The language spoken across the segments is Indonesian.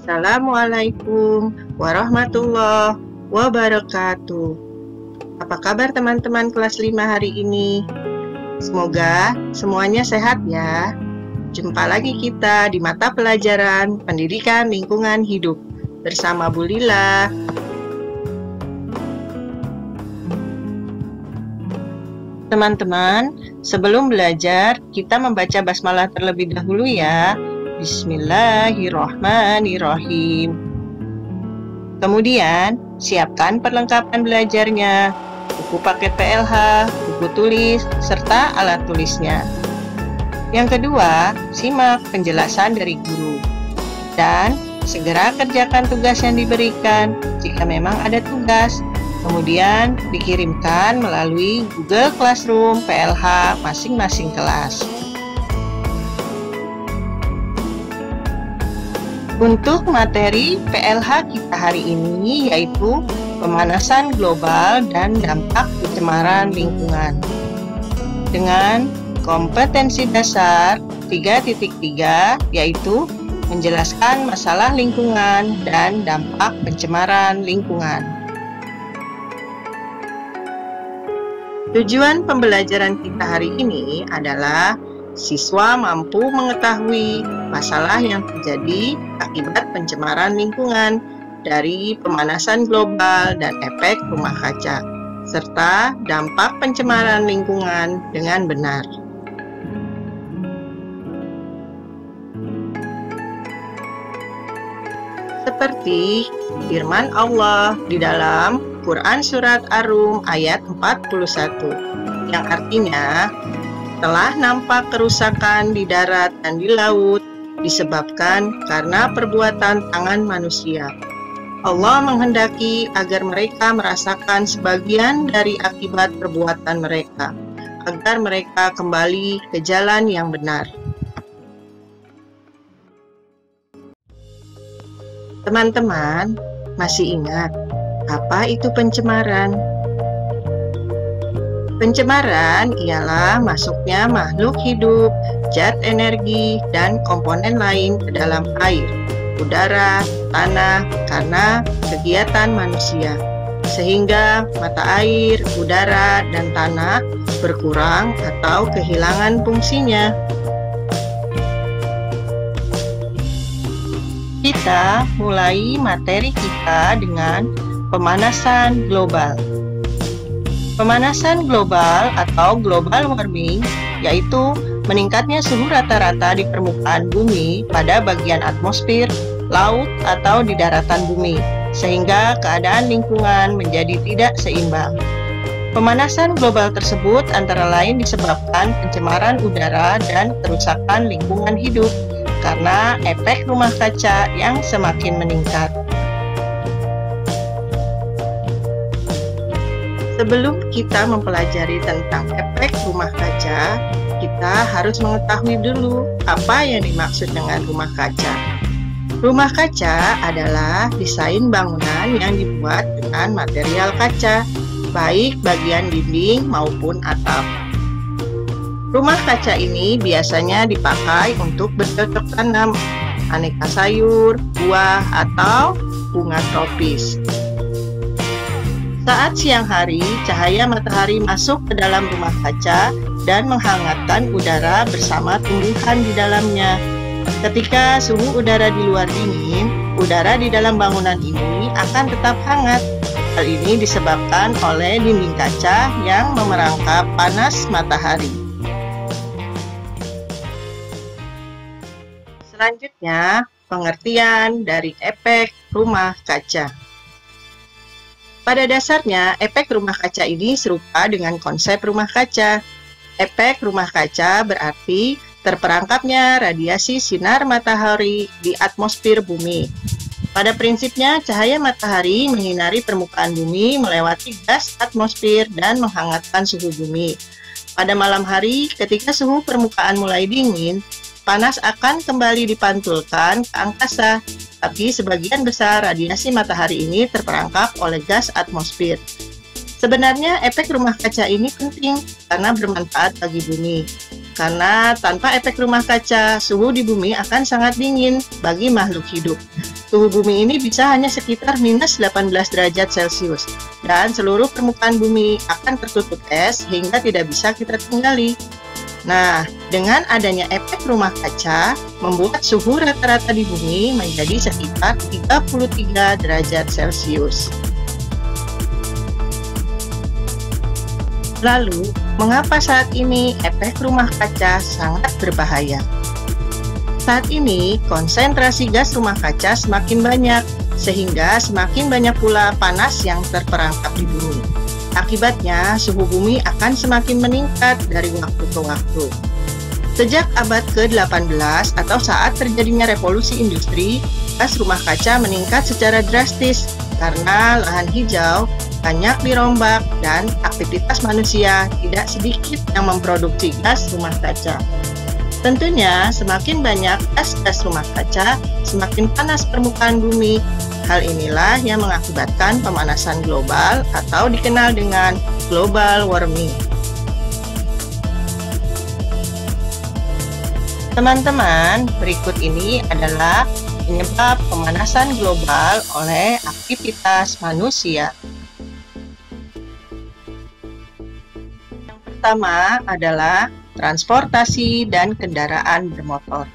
Assalamualaikum warahmatullahi wabarakatuh. Apa kabar teman-teman kelas 5 hari ini? Semoga semuanya sehat ya. Jumpa lagi kita di mata pelajaran Pendidikan Lingkungan Hidup bersama Bu Lila. Teman-teman, sebelum belajar, kita membaca basmalah terlebih dahulu ya. Bismillahirrahmanirrahim. Kemudian, siapkan perlengkapan belajarnya, buku paket PLH, buku tulis, serta alat tulisnya. Yang kedua, simak penjelasan dari guru. Dan segera kerjakan tugas yang diberikan jika memang ada tugas. Kemudian dikirimkan melalui Google Classroom PLH masing-masing kelas. Untuk materi PLH kita hari ini yaitu pemanasan global dan dampak pencemaran lingkungan. Dengan kompetensi dasar 3.3 yaitu menjelaskan masalah lingkungan dan dampak pencemaran lingkungan. Tujuan pembelajaran kita hari ini adalah siswa mampu mengetahui masalah yang terjadi akibat pencemaran lingkungan dari pemanasan global dan efek rumah kaca, serta dampak pencemaran lingkungan dengan benar. Seperti firman Allah di dalam Quran Surat Ar-Rum ayat 41, yang artinya, telah nampak kerusakan di darat dan di laut disebabkan karena perbuatan tangan manusia. Allah menghendaki agar mereka merasakan sebagian dari akibat perbuatan mereka, agar mereka kembali ke jalan yang benar. Teman-teman, masih ingat apa itu pencemaran? Pencemaran ialah masuknya makhluk hidup, zat energi, dan komponen lain ke dalam air, udara, tanah karena kegiatan manusia, sehingga mata air, udara, dan tanah berkurang atau kehilangan fungsinya. Kita mulai materi kita dengan pemanasan global. Pemanasan global atau global warming yaitu meningkatnya suhu rata-rata di permukaan bumi pada bagian atmosfer, laut, atau di daratan bumi, sehingga keadaan lingkungan menjadi tidak seimbang. Pemanasan global tersebut antara lain disebabkan pencemaran udara dan kerusakan lingkungan hidup karena efek rumah kaca yang semakin meningkat. Sebelum kita mempelajari tentang efek rumah kaca, kita harus mengetahui dulu apa yang dimaksud dengan rumah kaca. Rumah kaca adalah desain bangunan yang dibuat dengan material kaca, baik bagian dinding maupun atap. Rumah kaca ini biasanya dipakai untuk bercocok tanam, aneka sayur, buah, atau bunga tropis. Saat siang hari, cahaya matahari masuk ke dalam rumah kaca dan menghangatkan udara bersama tumbuhan di dalamnya. Ketika suhu udara di luar dingin, udara di dalam bangunan ini akan tetap hangat. Hal ini disebabkan oleh dinding kaca yang memerangkap panas matahari. Selanjutnya, pengertian dari efek rumah kaca. Pada dasarnya, efek rumah kaca ini serupa dengan konsep rumah kaca. Efek rumah kaca berarti terperangkapnya radiasi sinar matahari di atmosfer bumi. Pada prinsipnya, cahaya matahari menyinari permukaan bumi melewati gas atmosfer dan menghangatkan suhu bumi. Pada malam hari, ketika suhu permukaan mulai dingin, panas akan kembali dipantulkan ke angkasa, tapi sebagian besar radiasi matahari ini terperangkap oleh gas atmosfer. Sebenarnya efek rumah kaca ini penting karena bermanfaat bagi bumi. karena tanpa efek rumah kaca, suhu di bumi akan sangat dingin bagi makhluk hidup. Suhu bumi ini bisa hanya sekitar minus 18 derajat Celcius, dan seluruh permukaan bumi akan tertutup es hingga tidak bisa kita tinggali. Nah, dengan adanya efek rumah kaca, membuat suhu rata-rata di bumi menjadi sekitar 33 derajat Celcius. Lalu, mengapa saat ini efek rumah kaca sangat berbahaya? Saat ini, konsentrasi gas rumah kaca semakin banyak, sehingga semakin banyak pula panas yang terperangkap di bumi. Akibatnya, suhu bumi akan semakin meningkat dari waktu ke waktu. Sejak abad ke-18 atau saat terjadinya revolusi industri, gas rumah kaca meningkat secara drastis karena lahan hijau banyak dirombak dan aktivitas manusia tidak sedikit yang memproduksi gas rumah kaca. Tentunya, semakin banyak gas rumah kaca, semakin panas permukaan bumi. Hal inilah yang mengakibatkan pemanasan global atau dikenal dengan global warming. Teman-teman, berikut ini adalah penyebab pemanasan global oleh aktivitas manusia. Yang pertama adalah transportasi dan kendaraan bermotor.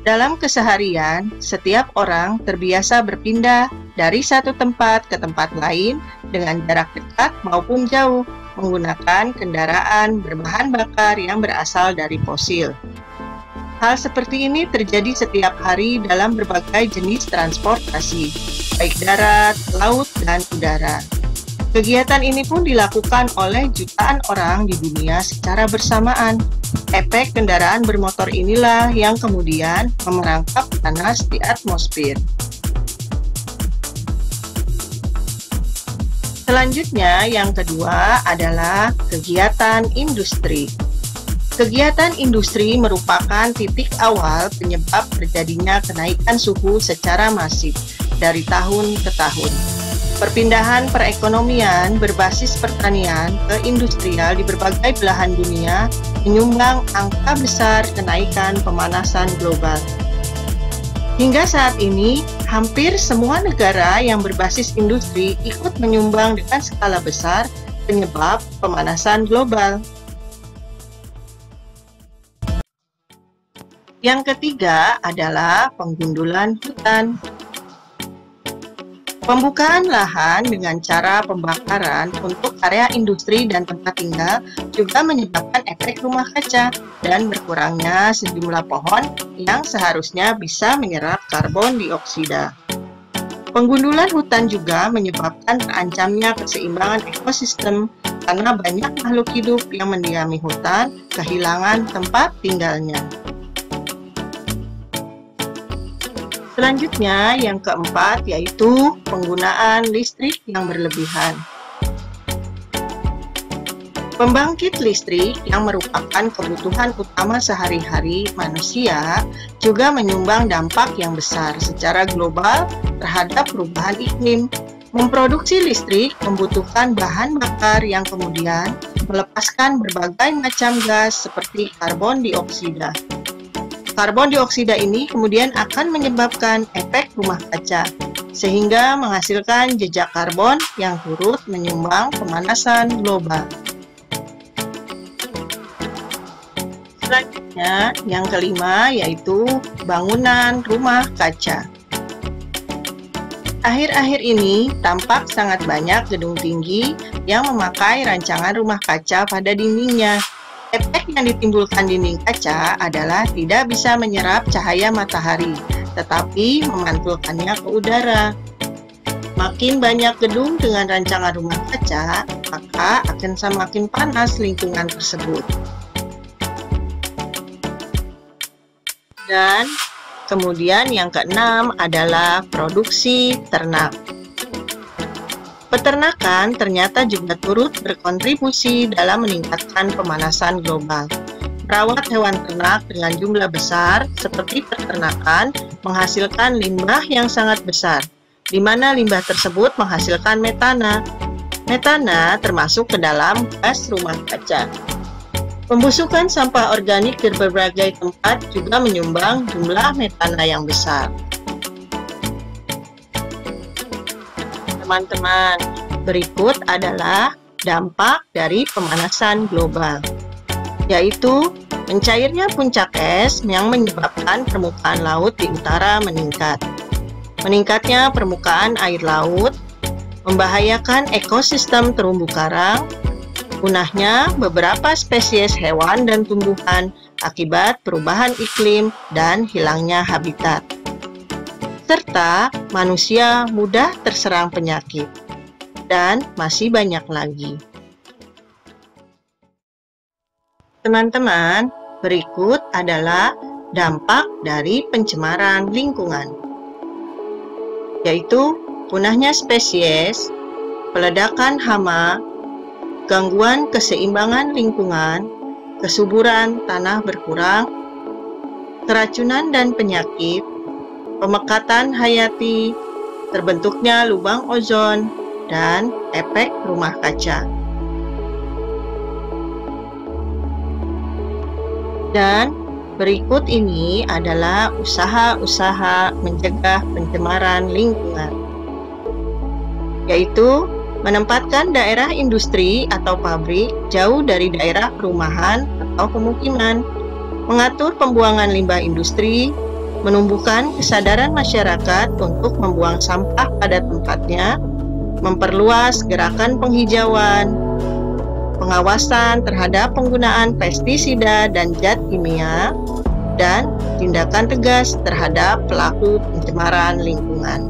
Dalam keseharian, setiap orang terbiasa berpindah dari satu tempat ke tempat lain dengan jarak dekat maupun jauh menggunakan kendaraan berbahan bakar yang berasal dari fosil. Hal seperti ini terjadi setiap hari dalam berbagai jenis transportasi, baik darat, laut, dan udara. Kegiatan ini pun dilakukan oleh jutaan orang di dunia secara bersamaan. Efek kendaraan bermotor inilah yang kemudian memerangkap panas di atmosfer. Selanjutnya, yang kedua adalah kegiatan industri. Kegiatan industri merupakan titik awal penyebab terjadinya kenaikan suhu secara masif dari tahun ke tahun. Perpindahan perekonomian berbasis pertanian ke industrial di berbagai belahan dunia menyumbang angka besar kenaikan pemanasan global. Hingga saat ini, hampir semua negara yang berbasis industri ikut menyumbang dengan skala besar penyebab pemanasan global. Yang ketiga adalah penggundulan hutan. Pembukaan lahan dengan cara pembakaran untuk area industri dan tempat tinggal juga menyebabkan efek rumah kaca dan berkurangnya sejumlah pohon yang seharusnya bisa menyerap karbon dioksida. Penggundulan hutan juga menyebabkan terancamnya keseimbangan ekosistem karena banyak makhluk hidup yang mendiami hutan kehilangan tempat tinggalnya. Selanjutnya, yang keempat yaitu penggunaan listrik yang berlebihan. Pembangkit listrik yang merupakan kebutuhan utama sehari-hari manusia juga menyumbang dampak yang besar secara global terhadap perubahan iklim. Memproduksi listrik membutuhkan bahan bakar yang kemudian melepaskan berbagai macam gas seperti karbon dioksida. Karbon dioksida ini kemudian akan menyebabkan efek rumah kaca, sehingga menghasilkan jejak karbon yang turut menyumbang pemanasan global. Selanjutnya, yang kelima yaitu bangunan rumah kaca. Akhir-akhir ini tampak sangat banyak gedung tinggi yang memakai rancangan rumah kaca pada dindingnya. Efek yang ditimbulkan dinding kaca adalah tidak bisa menyerap cahaya matahari, tetapi memantulkannya ke udara. Makin banyak gedung dengan rancangan rumah kaca, maka akan semakin panas lingkungan tersebut. Dan kemudian yang keenam adalah produksi ternak. Peternakan ternyata juga turut berkontribusi dalam meningkatkan pemanasan global. Merawat hewan ternak dengan jumlah besar seperti peternakan menghasilkan limbah yang sangat besar, di mana limbah tersebut menghasilkan metana. Metana termasuk ke dalam gas rumah kaca. Pembusukan sampah organik di berbagai tempat juga menyumbang jumlah metana yang besar. Teman-teman, berikut adalah dampak dari pemanasan global, yaitu mencairnya puncak es yang menyebabkan permukaan laut di utara meningkat. Meningkatnya permukaan air laut membahayakan ekosistem terumbu karang, punahnya beberapa spesies hewan dan tumbuhan akibat perubahan iklim dan hilangnya habitat, serta manusia mudah terserang penyakit, dan masih banyak lagi. Teman-teman, berikut adalah dampak dari pencemaran lingkungan, yaitu punahnya spesies, peledakan hama, gangguan keseimbangan lingkungan, kesuburan tanah berkurang, keracunan dan penyakit, pemekatan hayati, terbentuknya lubang ozon, dan efek rumah kaca. Dan berikut ini adalah usaha-usaha mencegah pencemaran lingkungan, yaitu menempatkan daerah industri atau pabrik jauh dari daerah perumahan atau pemukiman, mengatur pembuangan limbah industri, menumbuhkan kesadaran masyarakat untuk membuang sampah pada tempatnya, memperluas gerakan penghijauan, pengawasan terhadap penggunaan pestisida dan zat kimia, dan tindakan tegas terhadap pelaku pencemaran lingkungan.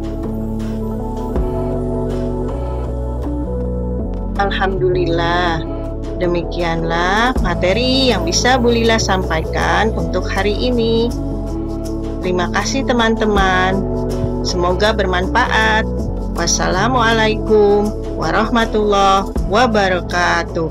Alhamdulillah, demikianlah materi yang bisa Bu Lila sampaikan untuk hari ini. Terima kasih teman-teman. Semoga bermanfaat. Wassalamualaikum warahmatullahi wabarakatuh.